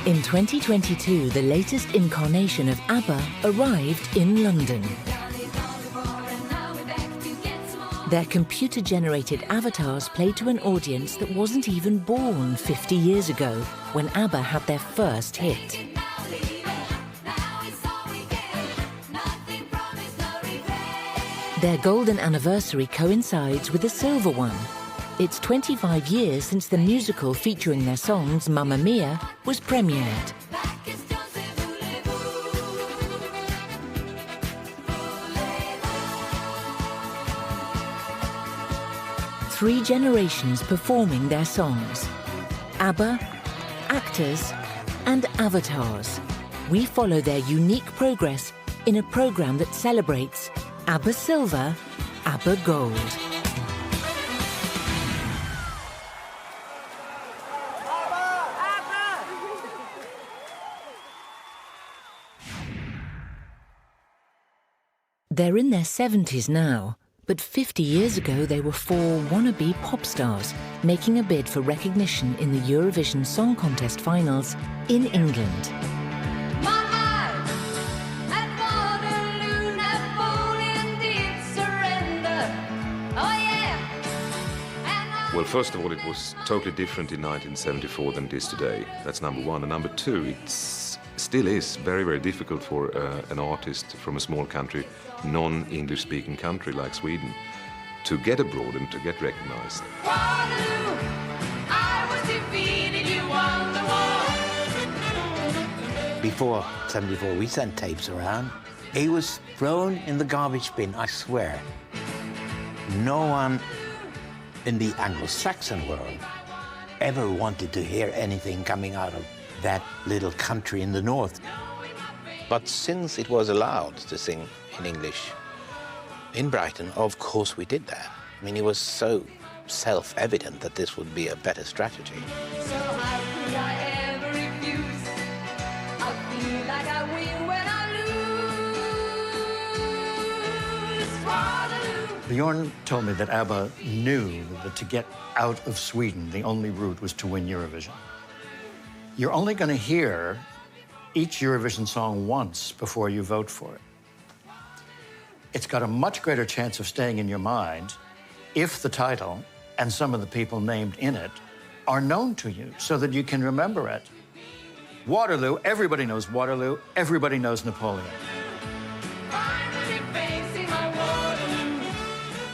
In 2022, the latest incarnation of ABBA arrived in London. Their computer-generated avatars played to an audience that wasn't even born 50 years ago, when ABBA had their first hit. Their golden anniversary coincides with a silver one. It's 25 years since the musical featuring their songs Mamma Mia was premiered. Three generations performing their songs. ABBA, actors, and avatars. We follow their unique progress in a program that celebrates ABBA Silver, ABBA Gold. They're in their 70s now, but 50 years ago they were four wannabe pop stars making a bid for recognition in the Eurovision Song Contest finals in England. Well, first of all, it was totally different in 1974 than it is today. That's number one. And number two, it still is very, very difficult for an artist from a small country, non-English speaking country like Sweden, to get abroad and to get recognized. Before 74, we sent tapes around. He was thrown in the garbage bin, I swear. No one in the Anglo-Saxon world ever wanted to hear anything coming out of that little country in the north. But since it was allowed to sing in English in Brighton, of course we did that. I mean, it was so self-evident that this would be a better strategy. So how could I ever refuse? I feel like I win when I lose. Bjorn told me that ABBA knew that to get out of Sweden, the only route was to win Eurovision. You're only going to hear each Eurovision song once before you vote for it. It's got a much greater chance of staying in your mind if the title and some of the people named in it are known to you so that you can remember it. Waterloo, everybody knows Waterloo, everybody knows Napoleon.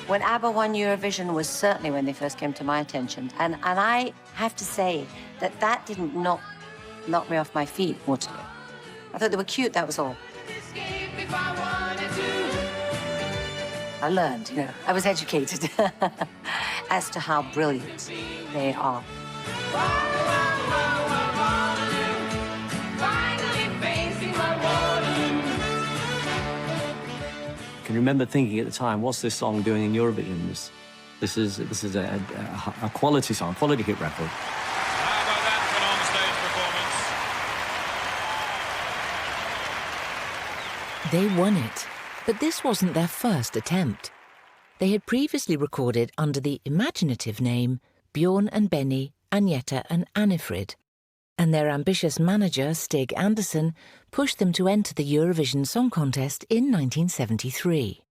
When ABBA won Eurovision was certainly when they first came to my attention. And I have to say that that didn't knock me off my feet, Waterloo. I thought they were cute, that was all. I learned, you know, I was educated as to how brilliant they are. Can you remember thinking at the time, what's this song doing in Eurovision? This is a quality song, quality hit record. How about that for an onstage performance? They won it, but this wasn't their first attempt. They had previously recorded under the imaginative name Bjorn and Benny, Agneta and Annifrid, and their ambitious manager, Stig Andersen, pushed them to enter the Eurovision Song Contest in 1973.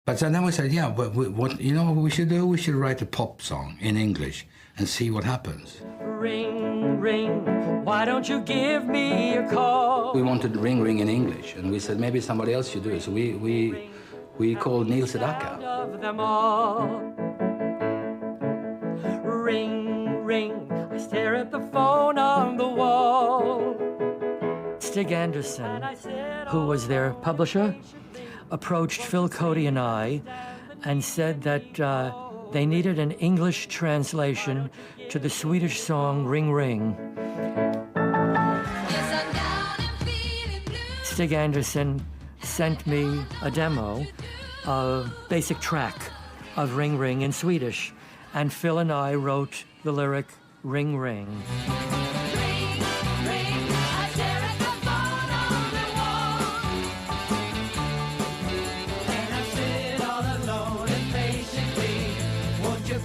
But then we said, yeah, but what you know what we should do? We should write a pop song in English and see what happens. Ring, ring, why don't you give me a call? We wanted Ring Ring in English, and we said maybe somebody else should do it. So we called Neil Sedaka. Of them all. Ring, ring, I stare at the phone on the wall. Stig Andersen, who was their publisher, approached Phil Cody and I and said that they needed an English translation to the Swedish song Ring Ring. Stig Andersen sent me a demo, a basic track of Ring Ring in Swedish, and Phil and I wrote the lyric Ring Ring.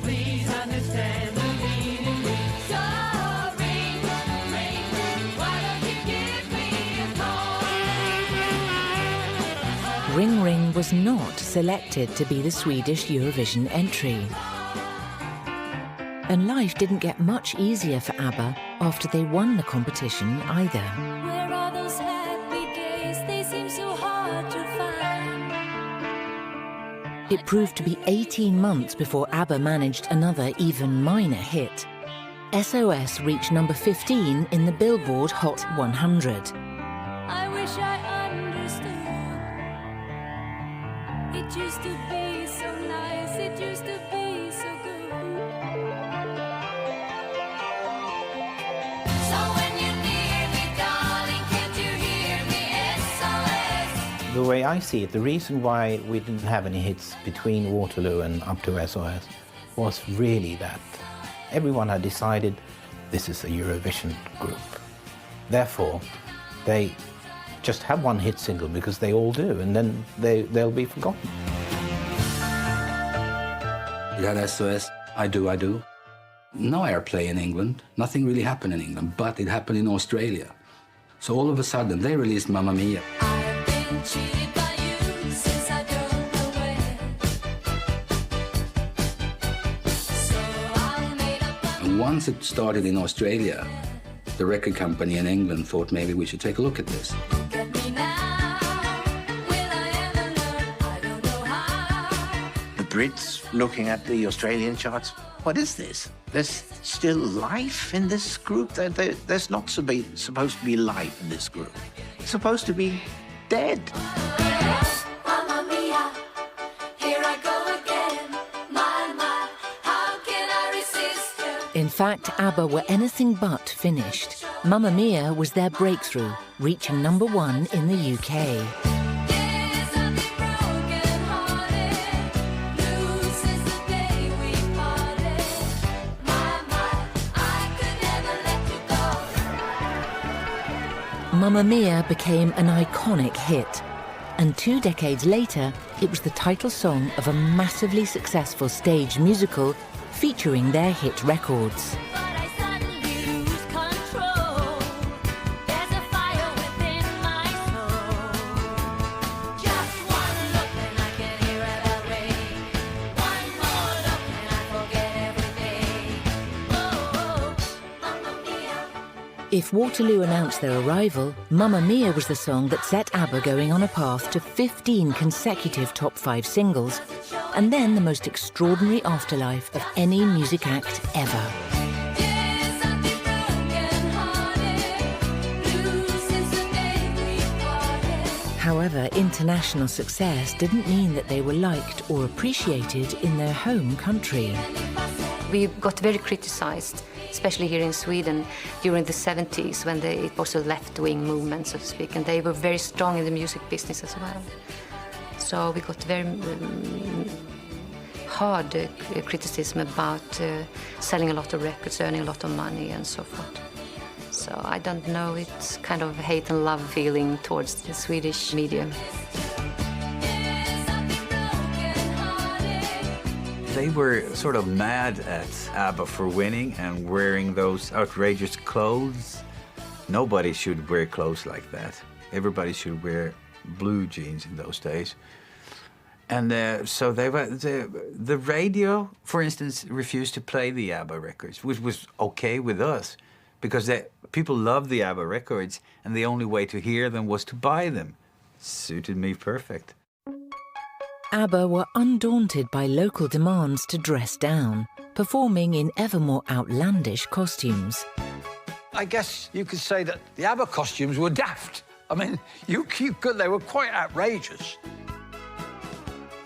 Please understand the meaning. So ring, ring, why Ring Ring was not selected to be the Swedish Eurovision entry. And life didn't get much easier for ABBA after they won the competition either. Where are those happy days? They seem so hard to find. It proved to be 18 months before ABBA managed another even minor hit. SOS reached number 15 in the Billboard Hot 100. I wish I understood. It used to be so nice. It used to be so good. So when you're near me, darling, can't you hear me? SOS. The way I see it, the reason why we didn't have any hits between Waterloo and up to SOS was really that everyone had decided this is a Eurovision group. Therefore, they just have one hit single because they all do, and then they'll be forgotten. You had SOS, I Do, I Do. No airplay in England. Nothing really happened in England, but it happened in Australia. So all of a sudden, they released Mamma Mia. I've been cheated by you since I don't know when. So I made up my And once it started in Australia, the record company in England thought maybe we should take a look at this. get me now. Will I ever learn? I don't know how. The Brits looking at the Australian charts, what is this? There's still life in this group? There's not supposed to be life in this group. It's supposed to be dead. Mamma mia, here I go again. My, how can I resist you? In fact, ABBA were anything but finished. Mamma Mia was their breakthrough, reaching number 1 in the UK. Yes, I've been broken-hearted, blue since the day we parted. My, I could never let you go. Mamma Mia became an iconic hit. And 2 decades later, it was the title song of a massively successful stage musical featuring their hit records. But I suddenly lose control. There's a fire within my soul. Just one look and I can hear a bell ring. One more look and I forget everything. Oh, Mamma Mia. If Waterloo announced their arrival, Mamma Mia was the song that set ABBA going on a path to 15 consecutive top 5 singles, and then the most extraordinary afterlife of any music act ever. Yes, I've been broken-hearted, blue since the day we parted. However, international success didn't mean that they were liked or appreciated in their home country. We got very criticized, especially here in Sweden, during the 70s when it was a left-wing movement, so to speak, and they were very strong in the music business as well. So we got very hard criticism about selling a lot of records, earning a lot of money, and so forth. So I don't know, it's kind of hate and love feeling towards the Swedish media. They were sort of mad at ABBA for winning and wearing those outrageous clothes. Nobody should wear clothes like that. Everybody should wear blue jeans in those days. And so they were, the radio, for instance, refused to play the ABBA records, which was okay with us because people loved the ABBA records and the only way to hear them was to buy them. Suited me perfect. ABBA were undaunted by local demands to dress down, performing in ever more outlandish costumes. I guess you could say that the ABBA costumes were daft. I mean, they were quite outrageous.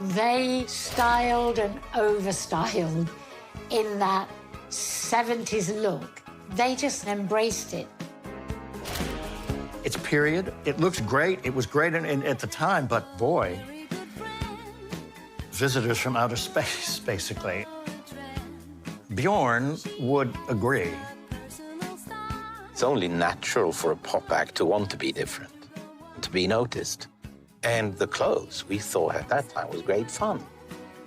They styled and overstyled in that 70s look. They just embraced it. It's period. It looks great. It was great at the time, but boy, visitors from outer space, basically. Bjorn would agree. It's only natural for a pop act to want to be different, to be noticed. And the clothes, we thought at that time, was great fun.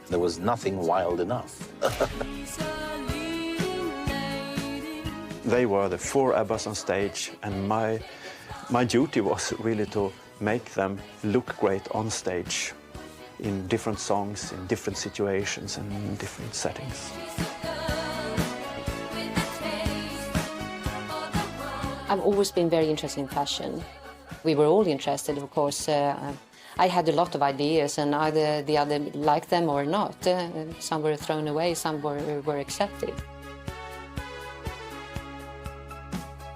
There was nothing wild enough. They were the 4 ABBAs on stage, and my duty was really to make them look great on stage in different songs, in different situations, and in different settings. I've always been very interested in fashion. We were all interested, of course. I had a lot of ideas, and either the other liked them or not. Some were thrown away, some were accepted.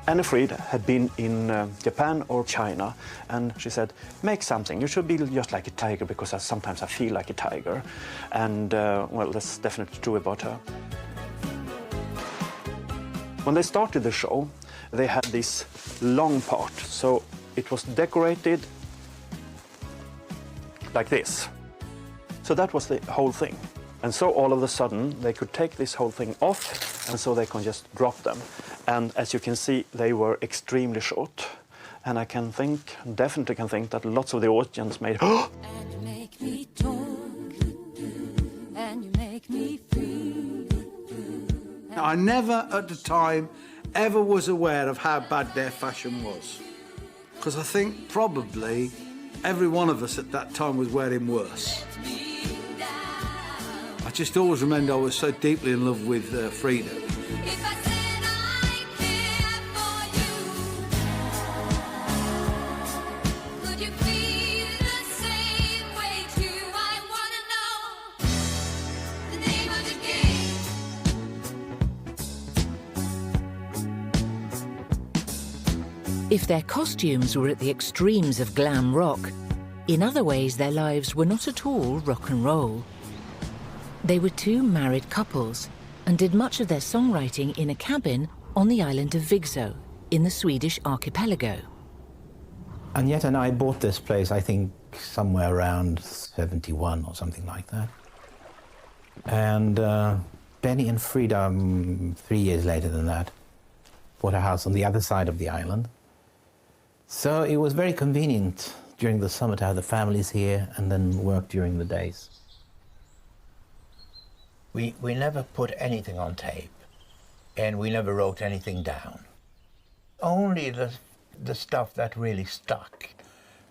Anne-Frid had been in Japan or China, and she said, make something. You should be just like a tiger, because sometimes I feel like a tiger. And, well, that's definitely true about her. When they started the show, they had this long part. So it was decorated like this. So that was the whole thing. And so all of a sudden, they could take this whole thing off, and so they can just drop them. And as you can see, they were extremely short. And I can think, definitely can think, that lots of the audience made, oh! And you make me talk, and you make me feel. I never, at the time, ever was aware of how bad their fashion was. Because I think probably every one of us at that time was wearing worse. I just always remember I was so deeply in love with Frida. If their costumes were at the extremes of glam rock, in other ways their lives were not at all rock and roll. They were two married couples and did much of their songwriting in a cabin on the island of Vigso, in the Swedish archipelago. Agneta and I bought this place, I think, somewhere around 71 or something like that. And Benny and Frida, 3 years later than that, bought a house on the other side of the island. So it was very convenient during the summer to have the families here and then work during the days. We never put anything on tape, and we never wrote anything down. Only the stuff that really stuck,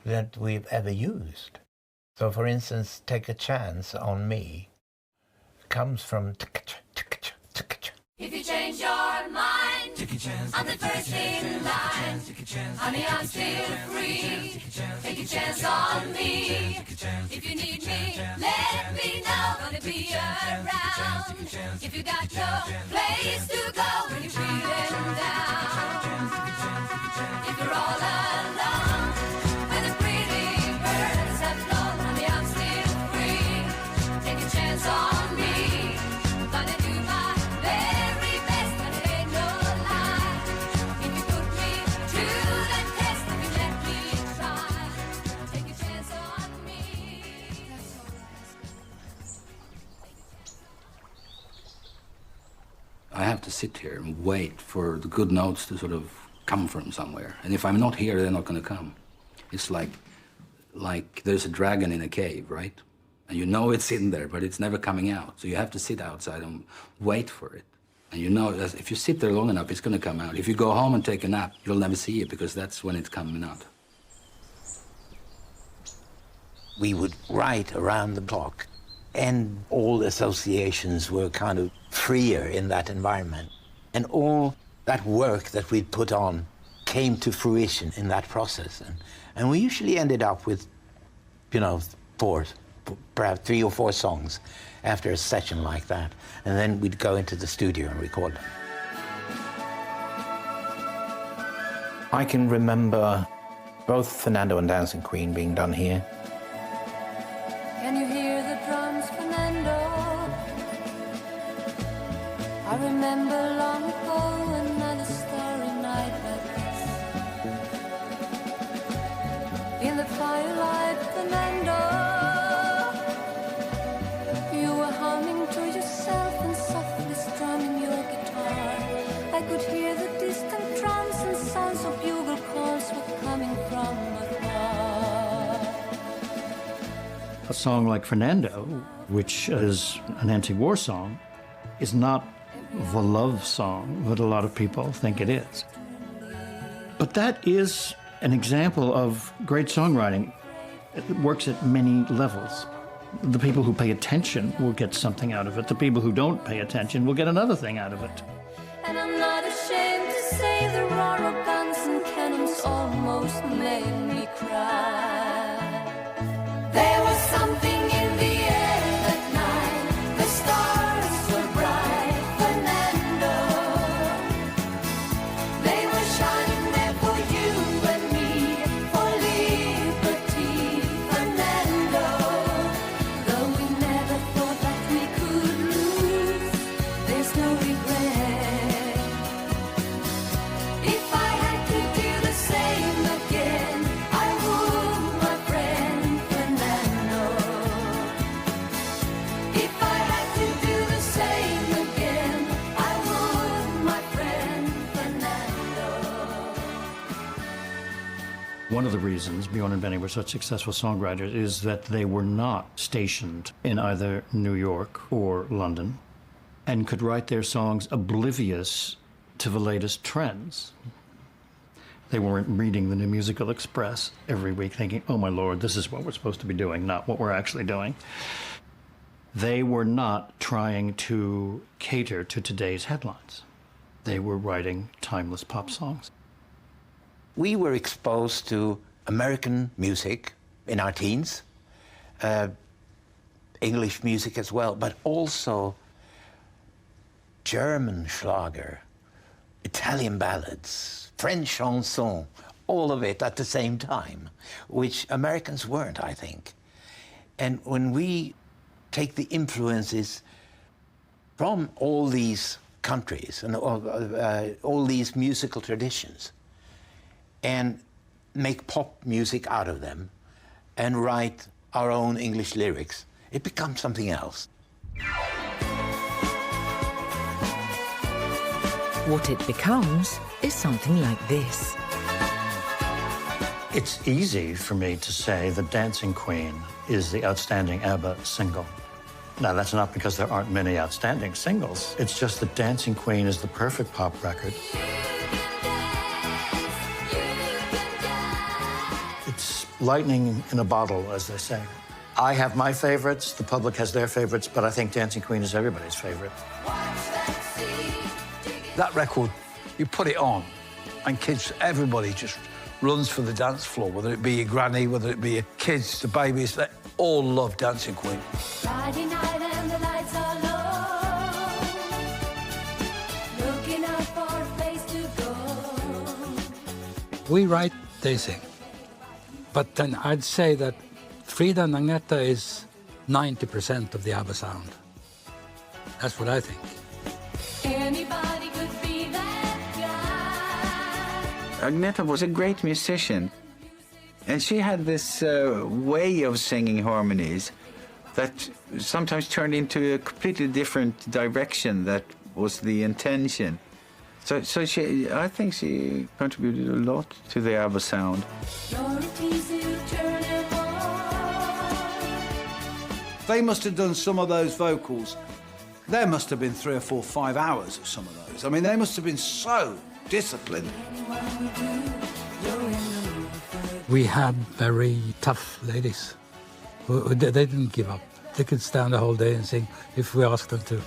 that we've ever used. So, for instance, Take a Chance on Me comes from If you change your mind, take a chance. I'm the first in line. Honey, I'm still free. Take a chance on me. If you need me, let me know. Gonna be around. If you got no place to go when you're feeling down. If you're all alone, when the pretty birds have flown, honey, I'm still free. Take a chance on me. Gonna do my very best, and it ain't no lie. If you put me to the test, if you let me try, take a chance on me. That's all I have to sit here and wait for the good notes to sort of come from somewhere. And if I'm not here, they're not going to come. It's like there's a dragon in a cave, right? And you know it's in there, but it's never coming out. So you have to sit outside and wait for it. And you know that if you sit there long enough, it's going to come out. If you go home and take a nap, you'll never see it, because that's when it's coming out. We would write around the clock, and all associations were kind of freer in that environment. And all that work that we'd put on came to fruition in that process. And we usually ended up with, you know, perhaps 3 or 4 songs after a session like that. And then we'd go into the studio and record them. I can remember both Fernando and Dancing Queen being done here. Can you hear the drums, Fernando? I remember long ago another starry night like this. In the firelight, Fernando, you were humming to yourself and softly strumming your guitar. I could hear the distant drums and sounds of bugle calls were coming from afar. A song like Fernando, which is an anti-war song, is not the love song that a lot of people think it is. But that is An example of great songwriting, it works at many levels. The people who pay attention will get something out of it. The people who don't pay attention will get another thing out of it. And I'm not ashamed to say the roar of guns and cannons almost made me cry. There was something in the air that night. The stars were bright, Fernando. They were shining there for you and me, for liberty, Fernando. Though we never thought that we could lose, there's no regret. If I had to do the same again, I would, my friend Fernando. If I had to do the same again, I would, my friend Fernando. One of the reasons Bjorn and Benny were such successful songwriters is that they were not stationed in either New York or London and could write their songs oblivious to the latest trends. They weren't reading the New Musical Express every week thinking, oh my Lord, this is what we're supposed to be doing, not what we're actually doing. They were not trying to cater to today's headlines. They were writing timeless pop songs. We were exposed to American music in our teens, English music as well, but also German Schlager, Italian ballads, French chanson, all of it at the same time, which Americans weren't, I think. And when we take the influences from all these countries and all these musical traditions and make pop music out of them and write our own English lyrics, it becomes something else. What it becomes is something like this. It's easy for me to say that Dancing Queen is the outstanding ABBA single. Now, that's not because there aren't many outstanding singles. It's just that Dancing Queen is the perfect pop record. It's lightning in a bottle, as they say. I have my favorites, the public has their favorites, but I think Dancing Queen is everybody's favorite. That record, you put it on, and kids, everybody just runs for the dance floor, whether it be your granny, whether it be your kids, the babies, they all love Dancing Queen. Friday night and the lights are low, looking out for a place to go. We write, they sing. But then I'd say that Frida and Agneta is 90% of the ABBA sound. That's what I think. Anybody could be that guy. Agneta was a great musician, and she had this way of singing harmonies that sometimes turned into a completely different direction that was the intention. So I think she contributed a lot to the ABBA sound. They must have done some of those vocals. There must have been 3 or 4, 5 hours of some of those. I mean, they must have been so disciplined. We had very tough ladies. They didn't give up. They could stand the whole day and sing if we asked them to.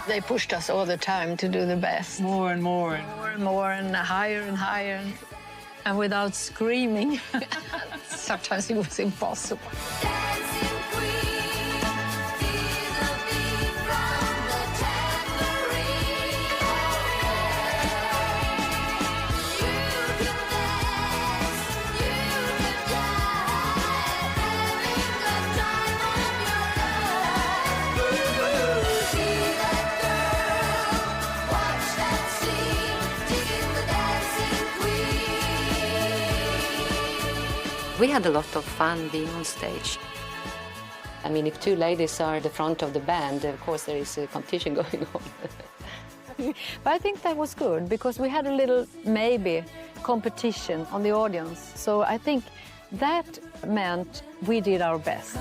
They pushed us all the time to do the best. More and more. More and more, and higher and higher. And without screaming. Sometimes it was impossible. We had a lot of fun being on stage. I mean, if 2 ladies are at the front of the band, of course there is a competition going on. But I think that was good because we had a little, maybe, competition on the audience. So I think that meant we did our best.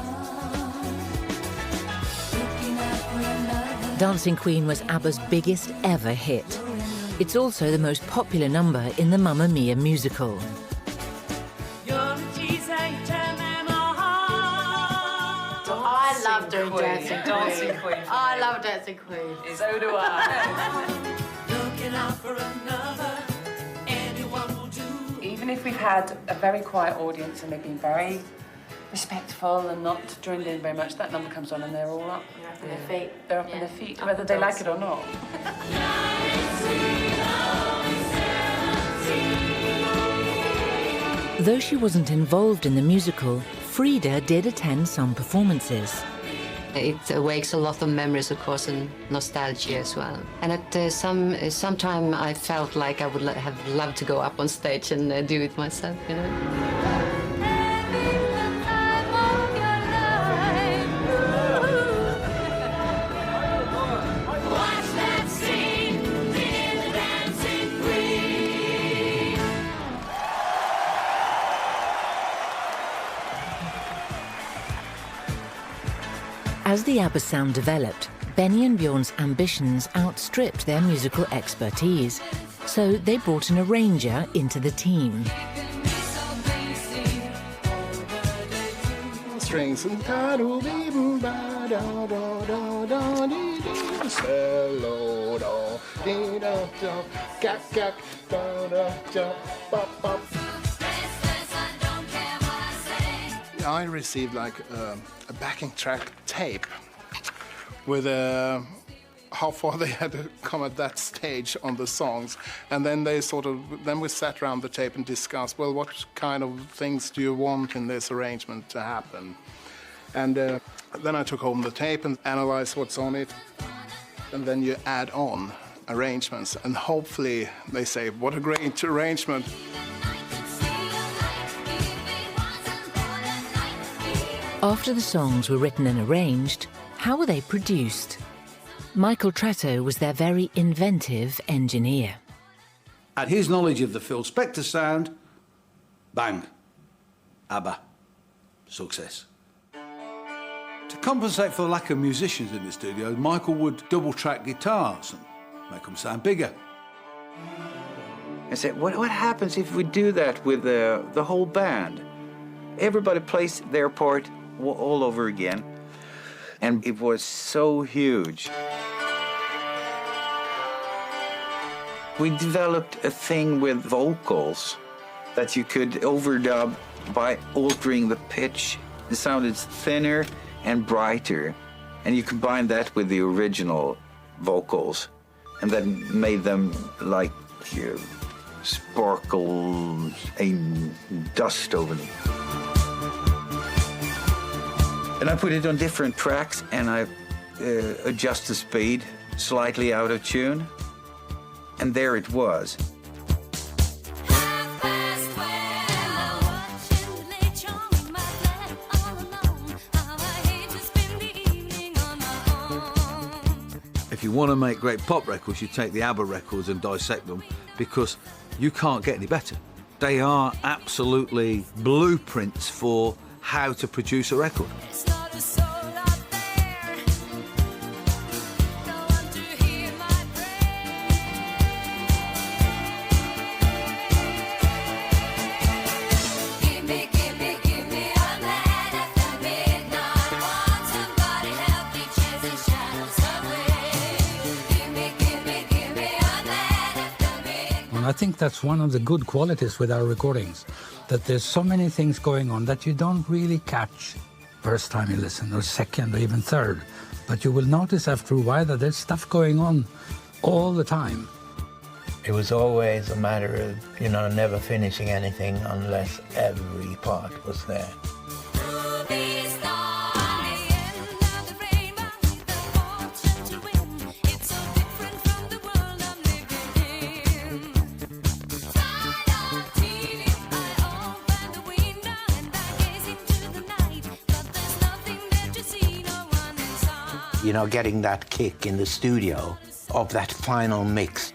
Dancing Queen was ABBA's biggest ever hit. It's also the most popular number in the Mamma Mia musical. love doing Dancing Queen. Dancing Queen. Oh, I love Dancing Queen. So do I. Looking out for another, anyone will do. Even if we've had a very quiet audience and they've been very respectful and not joined in very much, that number comes on and they're all up. They're up on their feet. They're up on their feet, whether they like it or not. Though she wasn't involved in the musical, Frida did attend some performances. It awakes a lot of memories, of course, and nostalgia as well. And at some time I felt like I would have loved to go up on stage and do it myself, you know. As the ABBA sound developed, Benny and Bjorn's ambitions outstripped their musical expertise, so they brought an arranger into the team. Strings and I received like a backing track tape with how far they had to come at that stage on the songs, and then we sat around the tape and discussed, well, what kind of things do you want in this arrangement to happen? And then I took home the tape and analyzed what's on it, and then you add on arrangements, and hopefully they say, what a great arrangement. After the songs were written and arranged, how were they produced? Michael Tratto was their very inventive engineer. At his knowledge of the Phil Spector sound, bang, ABBA, success. To compensate for the lack of musicians in the studio, Michael would double-track guitars and make them sound bigger. I said, what happens if we do that with the whole band? Everybody plays their part all over again, and it was so huge. We developed a thing with vocals that you could overdub by altering the pitch. It sounded thinner and brighter, and you combine that with the original vocals, and that made them like sparkle and dust over them. And I put it on different tracks, and I adjust the speed slightly out of tune, and there it was. If you want to make great pop records, you take the ABBA records and dissect them, because you can't get any better. They are absolutely blueprints for how to produce a record. I think that's one of the good qualities with our recordings, that there's so many things going on that you don't really catch first time you listen, or second, or even third. But you will notice after a while that there's stuff going on all the time. It was always a matter of, never finishing anything unless every part was there. Getting that kick in the studio of that final mix,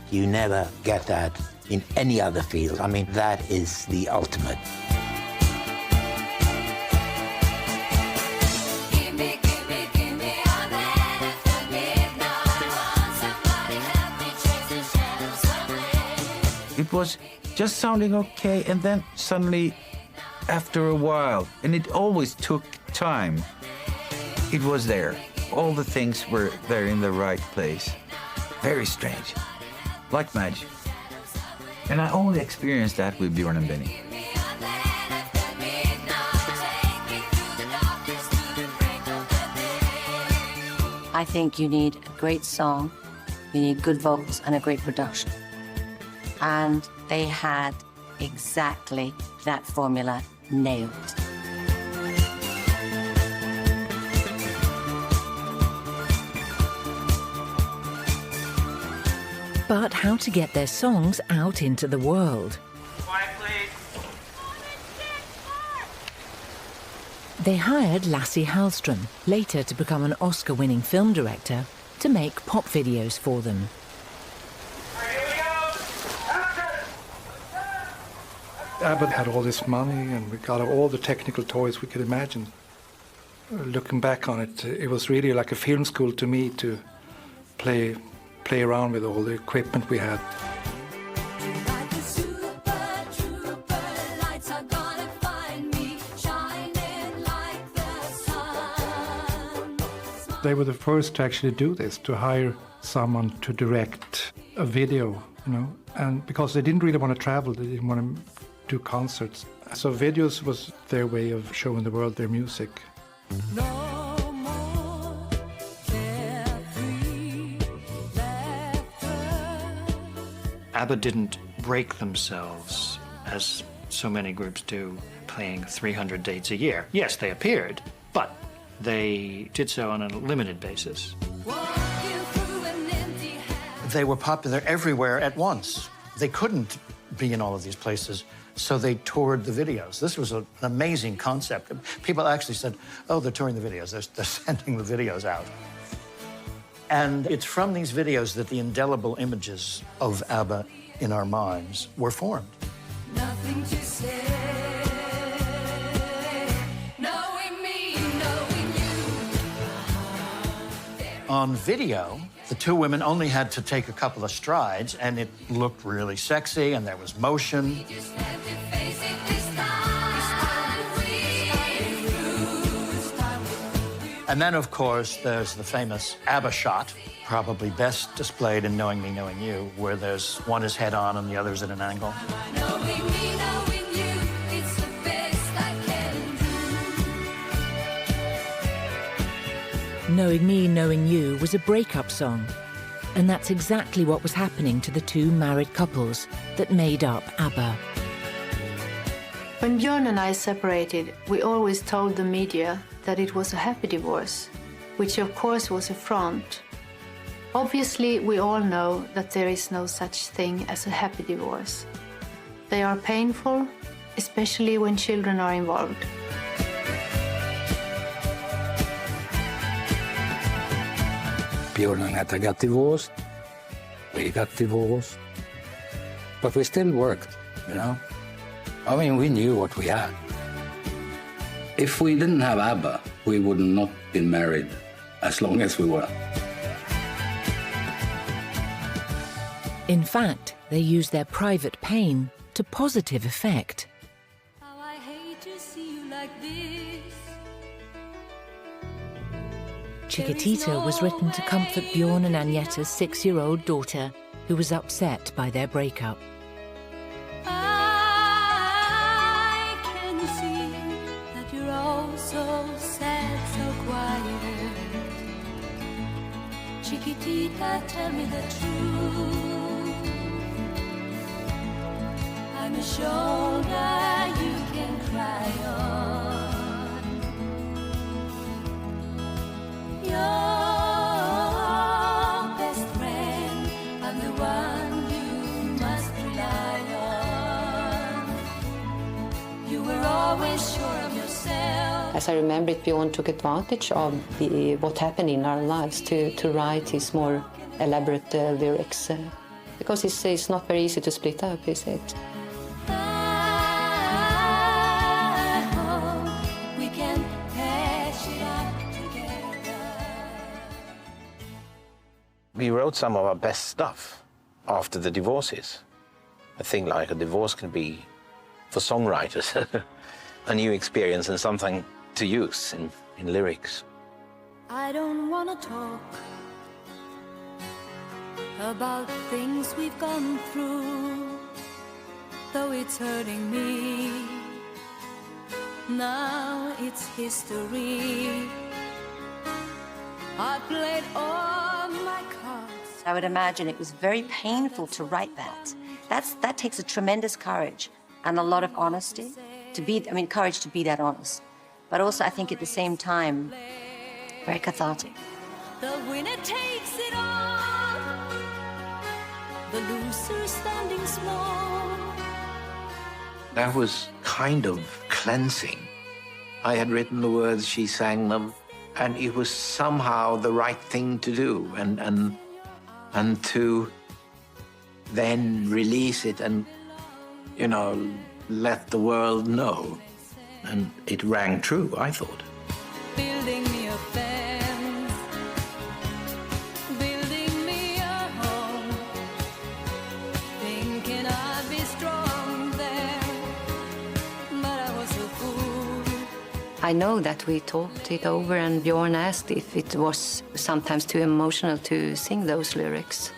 you never get that in any other field. I mean, that is the ultimate. It was just sounding okay, and then suddenly, after a while, and it always took time, It was there. All the things were there in the right place. Very strange, like magic. And I only experienced that with Bjorn and Benny. I think you need a great song, you need good vocals and a great production. And they had exactly that formula nailed. But how to get their songs out into the world? Quiet, please. They hired Lasse Hallström, later to become an Oscar-winning film director, to make pop videos for them. ABBA had all this money and we got all the technical toys we could imagine. Looking back on it, it was really like a film school to me to play around with all the equipment we had. They were the first to actually do this, to hire someone to direct a video, you know, and because they didn't really want to travel, they didn't want to do concerts. So videos was their way of showing the world their music. ABBA didn't break themselves, as so many groups do, playing 300 dates a year. Yes, they appeared, but they did so on a limited basis. They were popular everywhere at once. They couldn't be in all of these places, so they toured the videos. This was an amazing concept. People actually said, oh, they're touring the videos. They're sending the videos out. And it's from these videos that the indelible images of ABBA in our minds were formed. Nothing to say. Knowing me, knowing you. On video, the two women only had to take a couple of strides, and it looked really sexy, and there was motion. And then, of course, there's the famous ABBA shot, probably best displayed in Knowing Me, Knowing You, where there's one is head on and the other's at an angle. Knowing me, knowing you, it's the best I can do. Knowing Me, Knowing You was a breakup song. And that's exactly what was happening to the two married couples that made up ABBA. When Björn and I separated, we always told the media that it was a happy divorce, which of course was a front. Obviously, we all know that there is no such thing as a happy divorce. They are painful, especially when children are involved. Bjorn and Agneta got divorced, we got divorced, but we still worked, you know? I mean, we knew what we had. If we didn't have ABBA, we would not been married as long as we were. In fact, they used their private pain to positive effect. How I hate to see you like this. Chiquitita was written to comfort Bjorn and Agneta's 6-year-old daughter, who was upset by their breakup. I can see that you're all so sad, so quiet. Chiquitita, tell me the truth. I'm a shoulder you can cry on. Your best friend, I'm the one you must rely on. You were always sure of yourself. As I remember it, Bjorn took advantage of what happened in our lives to write his more elaborate lyrics. Because it's not very easy to split up, is it? We can patch it up together. We wrote some of our best stuff after the divorces. I think like a divorce can be, for songwriters, a new experience and something to use in lyrics. I don't wanna talk about things we've gone through, though it's hurting me. Now it's history. I played all my cards. I would imagine it was very painful to write that. That takes a tremendous courage and a lot of honesty to be, courage to be that honest. But also, I think at the same time, very cathartic. The winner takes it all, the loser standing small. That was kind of cleansing. I had written the words, she sang them, and it was somehow the right thing to do, and to then release it and, let the world know. And it rang true, I thought. Building me a fence, building me a home, thinking I'd be strong there, but I was a fool. I know that we talked it over and Björn asked if it was sometimes too emotional to sing those lyrics.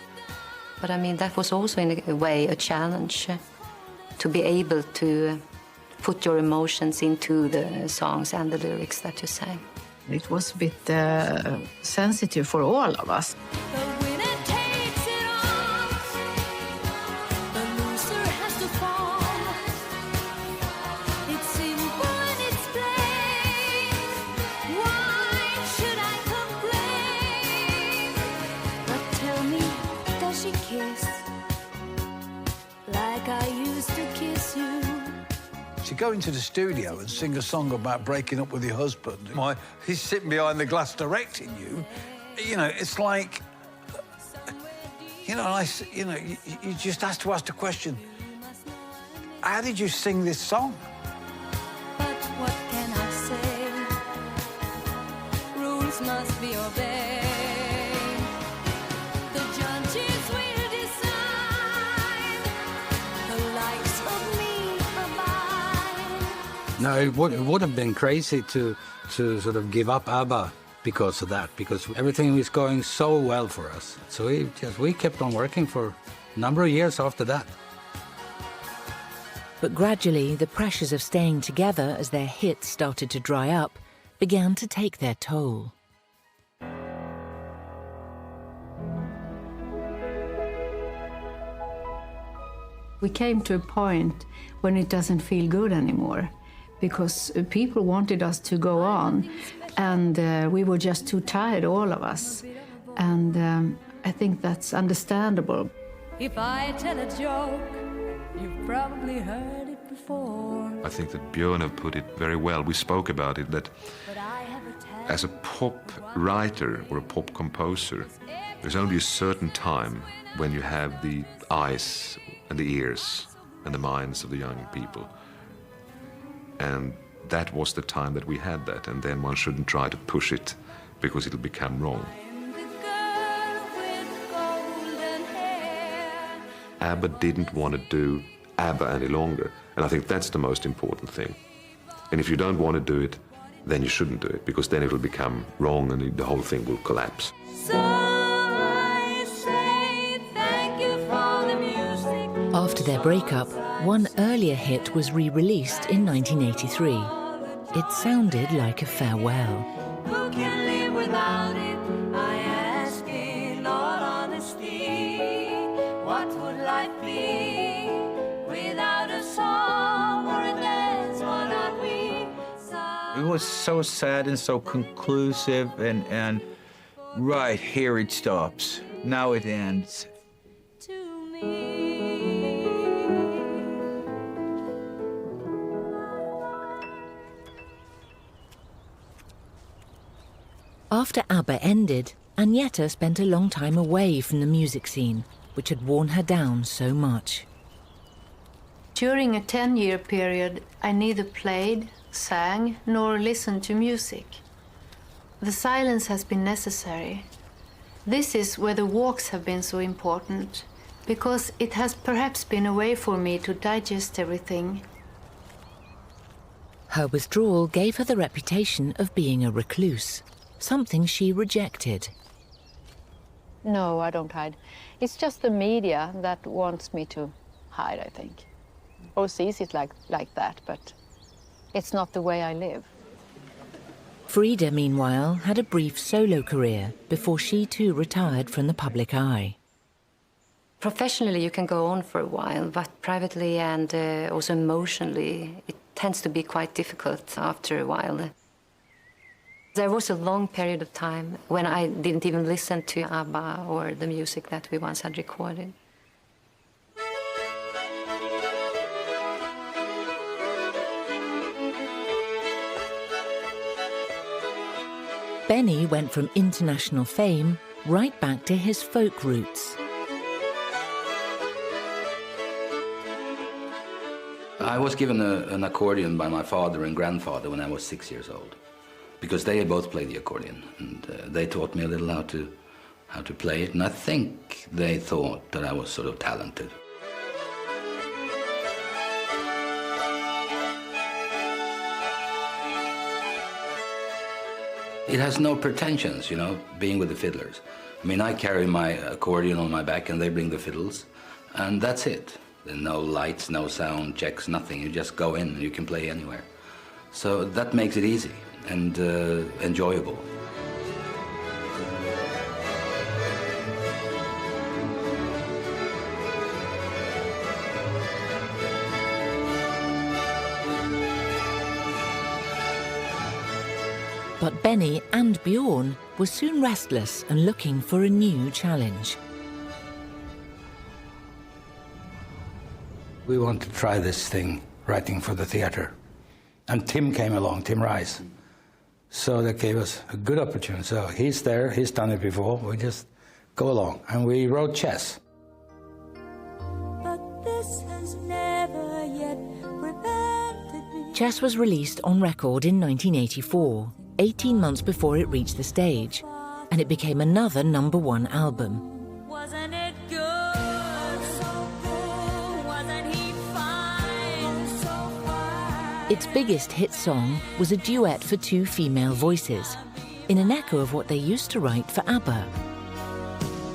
But that was also in a way a challenge to be able to put your emotions into the songs and the lyrics that you sang. It was a bit sensitive for all of us. The winner takes it all, the loser has to fall. It's simple and it's plain, why should I complain? But tell me, does she kiss like I used to kiss you? To go into the studio and sing a song about breaking up with your husband, he's sitting behind the glass directing you, it's like, you just have to ask the question, how did you sing this song? But what can I say? Rules must be obeyed. The judges will decide the likes of me abide. No, it would have been crazy to sort of give up ABBA because of that, because everything was going so well for us. So we kept on working for a number of years after that. But gradually, the pressures of staying together as their hits started to dry up began to take their toll. We came to a point when it doesn't feel good anymore, because people wanted us to go on, and we were just too tired, all of us. And I think that's understandable. If I tell a joke, you've probably heard it before. I think that Björn have put it very well. We spoke about it, that as a pop writer or a pop composer, there's only a certain time when you have the eyes and the ears and the minds of the young people. And that was the time that we had that, and then one shouldn't try to push it because it'll become wrong. ABBA didn't want to do ABBA any longer, and I think that's the most important thing. And if you don't want to do it, then you shouldn't do it, because then it will become wrong and the whole thing will collapse. So I say thank you for the music. After their breakup, one earlier hit was re-released in 1983. It sounded like a farewell. Who can live without it? I ask in all honesty. What would life be without a song or a dance? What are we? It was so sad and so conclusive, and right here it stops. Now it ends. After ABBA ended, Agneta spent a long time away from the music scene, which had worn her down so much. During a 10-year period, I neither played, sang, nor listened to music. The silence has been necessary. This is where the walks have been so important, because it has perhaps been a way for me to digest everything. Her withdrawal gave her the reputation of being a recluse. something she rejected. No, I don't hide. It's just the media that wants me to hide, I think. Or sees it like that, but it's not the way I live. Frida, meanwhile, had a brief solo career before she too retired from the public eye. Professionally, you can go on for a while, but privately and also emotionally, it tends to be quite difficult after a while. There was a long period of time when I didn't even listen to ABBA or the music that we once had recorded. Benny went from international fame right back to his folk roots. I was given an accordion by my father and grandfather when I was 6 years old, because they had both played the accordion, and they taught me a little how to play it, and I think they thought that I was sort of talented. It has no pretensions, you know, being with the fiddlers. I mean, I carry my accordion on my back and they bring the fiddles, and that's it. There are no lights, no sound checks, nothing. You just go in and you can play anywhere. So that makes it easy and enjoyable. But Benny and Bjorn were soon restless and looking for a new challenge. We want to try this thing, writing for the theater. And Tim came along, Tim Rice. So that gave us a good opportunity. So he's there, he's done it before, we just go along. And we wrote Chess. But this has never yet prevented me. Chess was released on record in 1984, 18 months before it reached the stage, and it became another #1 album. Wasn't it good? So good. Wasn't he fine? So fine. Its biggest hit song was a duet for 2 female voices, in an echo of what they used to write for ABBA.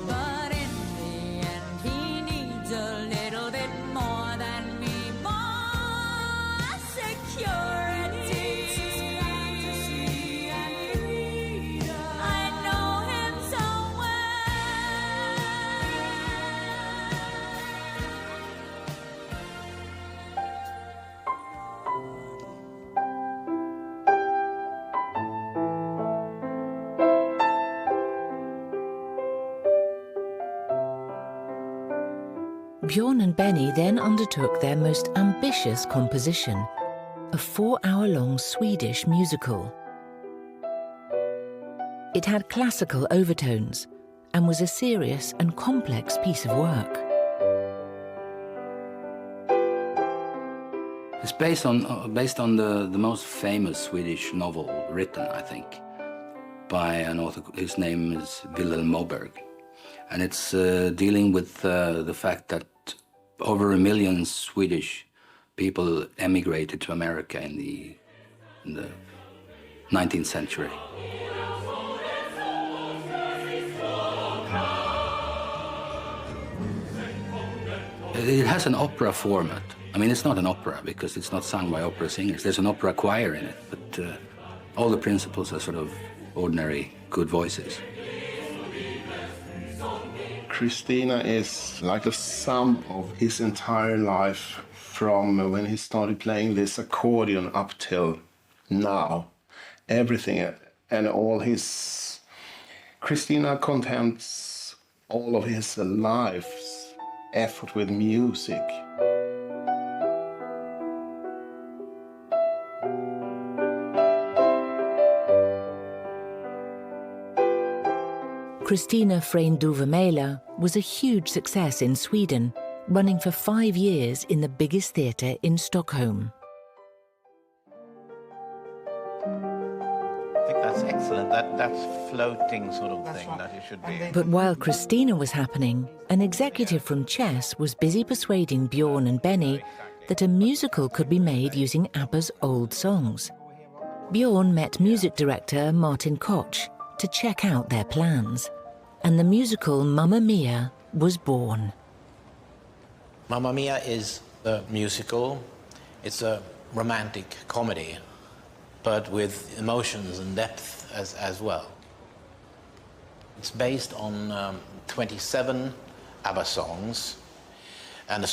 But in the end, he needs a little bit more than me. More security. I know him so Bjorn and Benny then undertook their most ambitious composition, a 4-hour-long Swedish musical. It had classical overtones and was a serious and complex piece of work. It's based on the most famous Swedish novel written, I think, by an author. His name is Vilhelm Moberg. And it's dealing with the fact that over 1 million Swedish people emigrated to America in the 19th century. It has an opera format. I mean, it's not an opera because it's not sung by opera singers. There's an opera choir in it, but all the principals are sort of ordinary, good voices. Christina is like a sum of his entire life from when he started playing this accordion up till now. Everything and all his... Christina contains all of his life's effort with music. Christina Frän Duvemela was a huge success in Sweden, running for 5 years in the biggest theatre in Stockholm. I think that's excellent. That's floating sort of thing that it should be. But while Christina was happening, an executive from Chess was busy persuading Bjorn and Benny that a musical could be made using ABBA's old songs. Bjorn met music director Martin Koch to check out their plans, and the musical Mamma Mia was born. Mamma Mia is a musical. It's a romantic comedy, but with emotions and depth as well. It's based on 27 ABBA songs, and a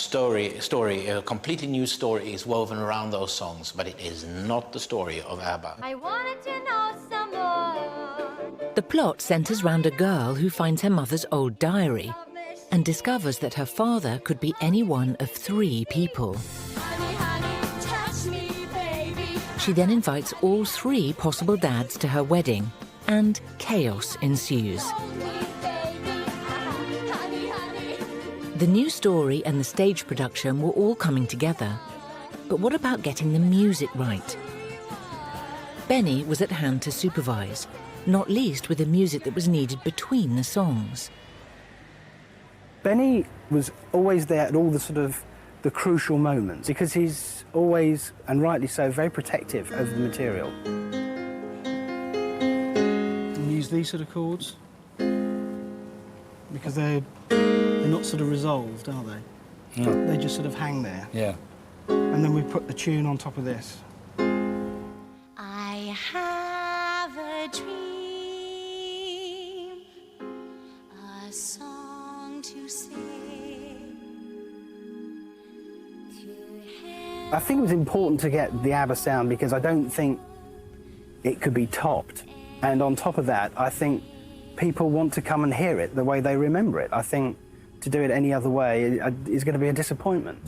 completely new story is woven around those songs, but it is not the story of ABBA. I wanted to know some more. The plot centres round a girl who finds her mother's old diary and discovers that her father could be any one of 3 people. Honey, honey, touch me, baby. She then invites all 3 possible dads to her wedding, and chaos ensues. Hold me, baby. Honey, honey. The new story and the stage production were all coming together. But what about getting the music right? Benny was at hand to supervise, not least with the music that was needed between the songs. Benny was always there at all the crucial moments because he's always, and rightly so, very protective of the material. And use these sort of chords because they're not sort of resolved, are they? No. They just sort of hang there. Yeah. And then we put the tune on top of this. I have a dream, a song to sing. I think it was important to get the ABBA sound because I don't think it could be topped. And on top of that, I think people want to come and hear it the way they remember it. I think to do it any other way is going to be a disappointment.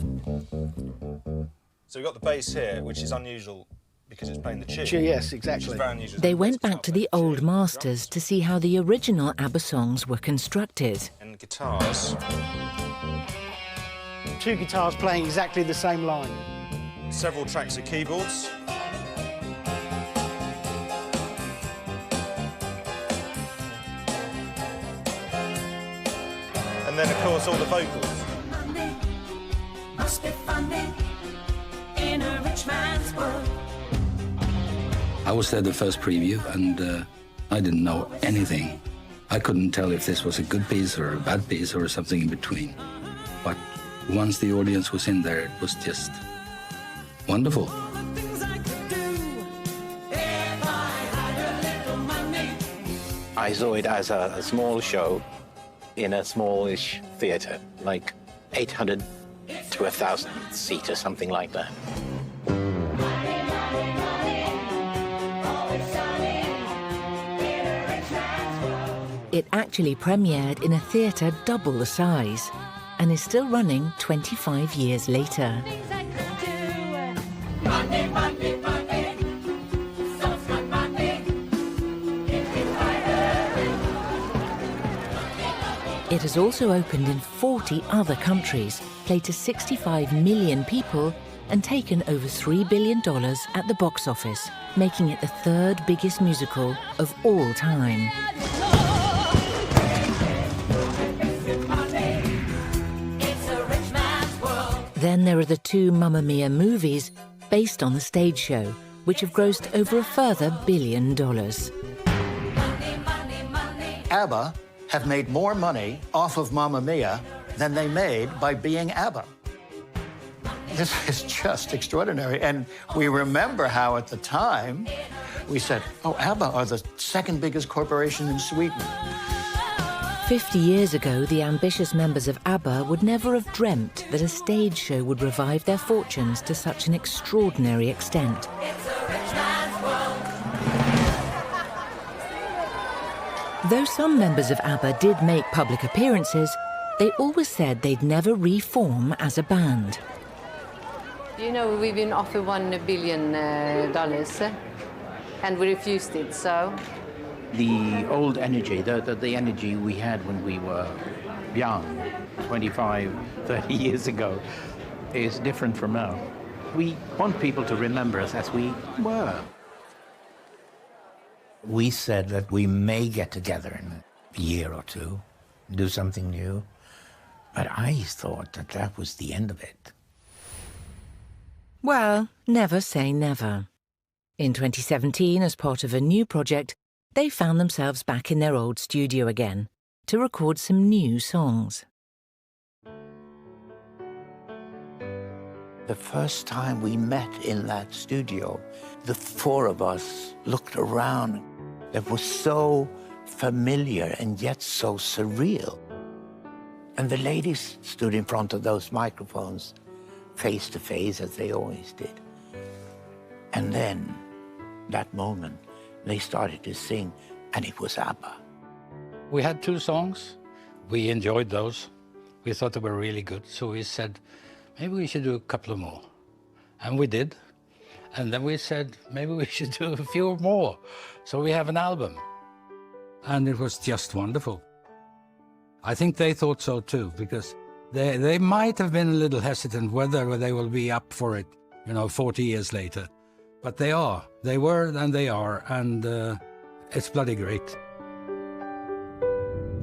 So we've got the bass here, which is unusual because it's playing the tune. Yes, exactly. Which is very unusual. They went back to the old masters to see how the original ABBA songs were constructed. And guitars. 2 guitars playing exactly the same line. Several tracks of keyboards. And then, of course, all the vocals. Monday must be funny in a rich man's world. I was there the first preview, and I didn't know anything. I couldn't tell if this was a good piece or a bad piece or something in between. But once the audience was in there, it was just wonderful. I saw it as a small show in a smallish theatre, like 800 to 1,000 seat or something like that. It actually premiered in a theatre double the size and is still running 25 years later. Monday, Monday, Monday. So good Monday. It has also opened in 40 other countries, played to 65 million people, and taken over $3 billion at the box office, making it the 3rd biggest musical of all time. Then there are the 2 Mamma Mia movies based on the stage show, which have grossed over a further $1 billion. ABBA have made more money off of Mamma Mia than they made by being ABBA. This is just extraordinary. And we remember how at the time we said, oh, ABBA are the 2nd biggest corporation in Sweden. 50 years ago, the ambitious members of ABBA would never have dreamt that a stage show would revive their fortunes to such an extraordinary extent. Though some members of ABBA did make public appearances, they always said they'd never reform as a band. You know, we've been offered $1 billion, and we refused it, so... The old energy, the energy we had when we were young, 25, 30 years ago, is different from now. We want people to remember us as we were. We said that we may get together in a year or 2, do something new, but I thought that that was the end of it. Well, never say never. In 2017, as part of a new project, they found themselves back in their old studio again to record some new songs. The first time we met in that studio, the four of us looked around. It was so familiar and yet so surreal. And the ladies stood in front of those microphones, face to face, as they always did. And then, that moment, they started to sing, and it was ABBA. We had 2 songs. We enjoyed those. We thought they were really good, so we said, maybe we should do a couple of more. And we did. And then we said, maybe we should do a few more. So we have an album. And it was just wonderful. I think they thought so too, because they might have been a little hesitant whether they will be up for it, 40 years later. But they are. They were and they are, and it's bloody great.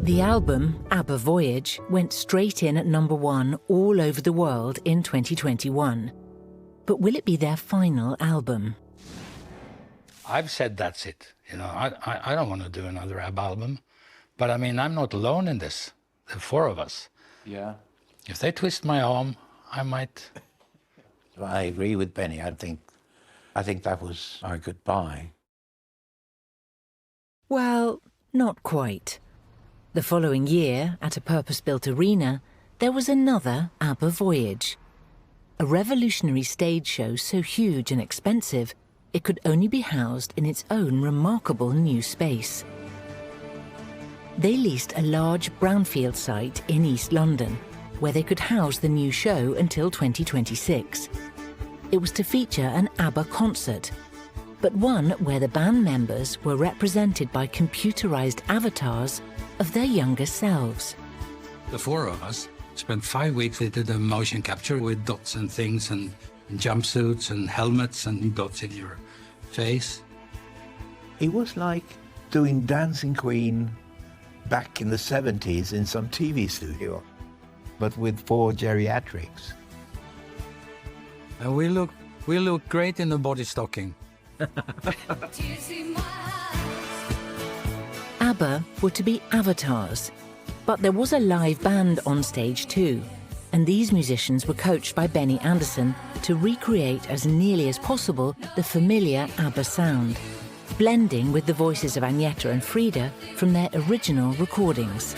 The album, ABBA Voyage, went straight in at #1 all over the world in 2021. But will it be their final album? I've said that's it. I don't want to do another ABBA album. But I mean, I'm not alone in this. There are 4 of us. Yeah. If they twist my arm, I might. I agree with Benny. I think that was our goodbye. Well, not quite. The following year, at a purpose-built arena, there was another ABBA Voyage. A revolutionary stage show so huge and expensive, it could only be housed in its own remarkable new space. They leased a large brownfield site in East London, where they could house the new show until 2026. It was to feature an ABBA concert, but one where the band members were represented by computerized avatars of their younger selves. The 4 of us spent 5 weeks. We did a motion capture with dots and things and jumpsuits and helmets and dots in your face. It was like doing Dancing Queen back in the 70s in some TV studio, but with 4 geriatrics. And we look great in the body stocking. ABBA were to be avatars, but there was a live band on stage too, and these musicians were coached by Benny Andersson to recreate as nearly as possible the familiar ABBA sound, blending with the voices of Agneta and Frida from their original recordings.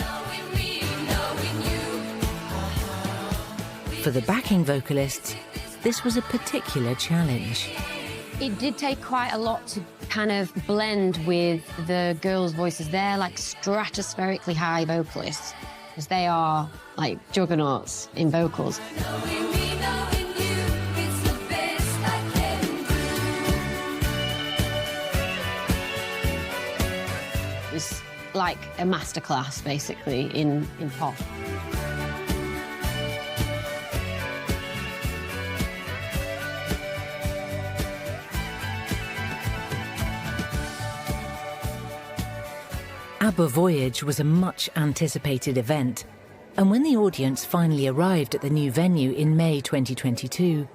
For the backing vocalists, this was a particular challenge. It did take quite a lot to kind of blend with the girls' voices. They're like stratospherically high vocalists, because they are like juggernauts in vocals. It was like a masterclass, basically, in pop. ABBA Voyage was a much-anticipated event, and when the audience finally arrived at the new venue in May 2022,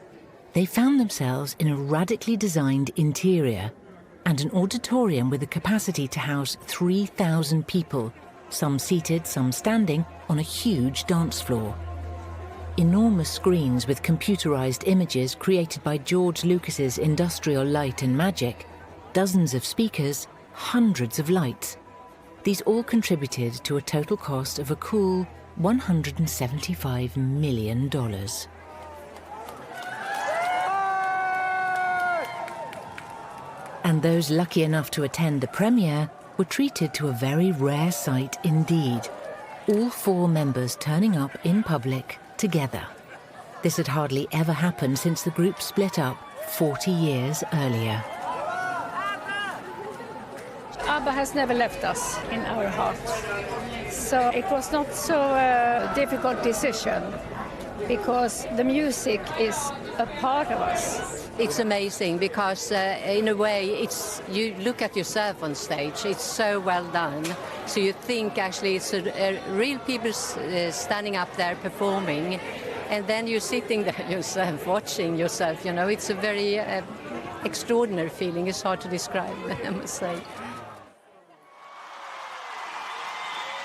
they found themselves in a radically designed interior and an auditorium with a capacity to house 3,000 people, some seated, some standing, on a huge dance floor. Enormous screens with computerized images created by George Lucas's Industrial Light and Magic, dozens of speakers, hundreds of lights. These all contributed to a total cost of a cool $175 million. And those lucky enough to attend the premiere were treated to a very rare sight indeed. All 4 members turning up in public together. This had hardly ever happened since the group split up 40 years earlier. ABBA has never left us in our hearts. So it was not so difficult decision, because the music is a part of us. It's amazing because in a way you look at yourself on stage, it's so well done. So you think actually it's a real people standing up there performing, and then you're sitting there yourself, watching yourself, it's a very extraordinary feeling. It's hard to describe, I must say.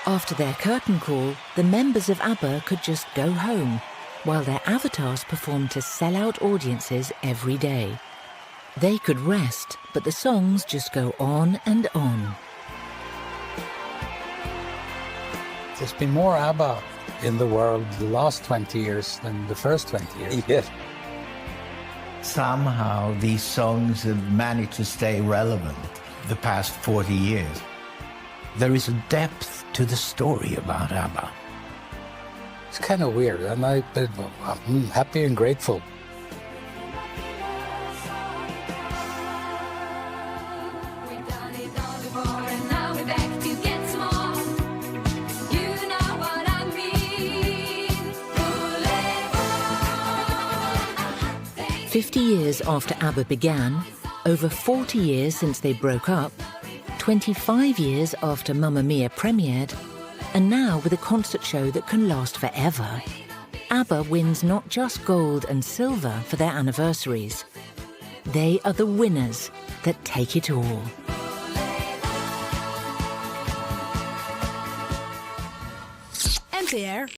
After their curtain call, the members of ABBA could just go home, while their avatars performed to sell-out audiences every day. They could rest, but the songs just go on and on. There's been more ABBA in the world the last 20 years than the first 20 years. Yes. Somehow these songs have managed to stay relevant the past 40 years. There is a depth to the story about ABBA. It's kind of weird, and I'm happy and grateful. And now we're back to get small. You know what I mean. 50 years after ABBA began, over 40 years since they broke up, 25 years after Mamma Mia premiered, and now with a concert show that can last forever, ABBA wins not just gold and silver for their anniversaries. They are the winners that take it all. NTR